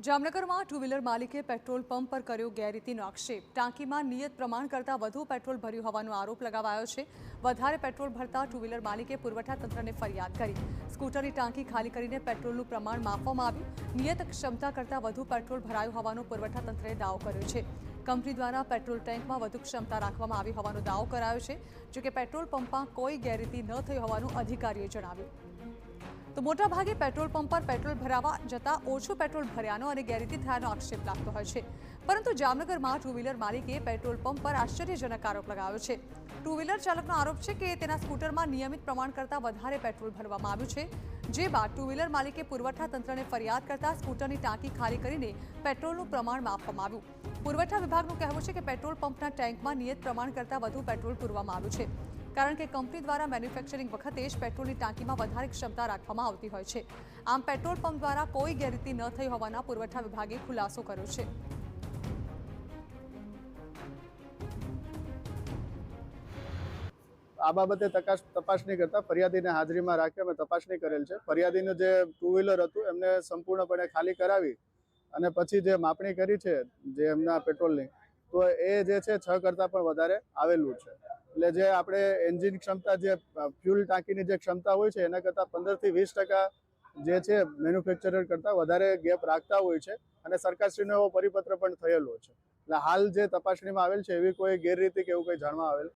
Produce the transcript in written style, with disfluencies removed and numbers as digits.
જામનગરમાં two wheeler માલિકે petrol pump પર કર્યો ગેરરીતિનો આક્ષેપ। ટાંકીમાં નિયત પ્રમાણ કરતાં વધુ પેટ્રોલ ભર્યું હોવાનો આરોપ લગાવાયો છે। વધારે પેટ્રોલ ભરતા ટુ વ્હીલર માલિકે પુરવઠા તંત્રને ફરિયાદ કરી। સ્કૂટરની ટાંકી ખાલી કરીને પેટ્રોલનું પ્રમાણ માપવામાં આવ્યું। નિયત ક્ષમતા કરતાં વધુ પેટ્રોલ ભરાયું હોવાનો પુરવઠા તંત્રે દાવો કર્યો છે। કંપની દ્વારા પેટ્રોલ ટેન્કમાં વધુ ક્ષમતા રાખવામાં આવી હોવાનો દાવો કરાયો છે। જો કે પેટ્રોલ પંપમાં કોઈ ગેરરીતિ ન થઈ હોવાનું અધિકારીએ જણાવ્યું। तो मोटा भागे पेट्रोल पंप पर पेट्रोल भरावा जता ओछू पेट्रोल भर्यानो अने गैररीति थयानो आक्षेप लागतो होय छे। परंतु जामनगर में टू व्हीलर मालिके पेट्रोल पंप पर आश्चर्यजनक आरोप लगाव्यो छे। टू व्हीलर चालकनो आरोप छे के तेना स्कूटर में नियमित प्रमाण करता वधारे पेट्रोल भरवामां आव्युं छे। जे बाद टू व्हीलर मालिके पुरवठा तंत्रने फरियाद करता स्कूटरनी टांकी खाली करीने पेट्रोलनुं प्रमाण मापवामां आव्युं। पुरवठा विभागनुं कहेवुं छे के पेट्रोल पंपना टेंकमां नियत प्रमाण करता वधु पेट्रोल पूरवामां आव्युं छे, कारण के कंपनी द्वारा मैन्युफेक्चरिंग वखते ज पेट्रोलनी टांकीमां वधारे क्षमता राखवामां आवती होय छे। आम पेट्रोल पंप द्वारा कोई गैररीति न थई होवाना पुरवठा विभागे खुलासो कर्यो छे। आ बाबते तपासणी करता फरियादीने हाजरीमां राखी अमे तपासणी करेल छे। फरियादीनुं जे टू व्हीलर हतुं एमने संपूर्णपणे खाली करावी अने पछी जे मापणी करी छे जे एमना पेट्रोलनी, तो ए जे छे 6 करता पण वधारे आवेલું છે। એટલે જે આપણે એન્જિન ક્ષમતા જે ફ્યુલ ટાંકીની જે ક્ષમતા હોય છે એના કરતાં 15 થી 20% જે છે મેન્યુફેક્ચરર કરતાં વધારે ગેપ રાખતા હોય છે અને સરકારશ્રીનો એવો પરિપત્ર પણ થયેલો છે। એટલે હાલ જે તપાસણીમાં આવેલ છે એવી કોઈ ગેરરીતિ કે એવું કંઈ જાણવા આવેલ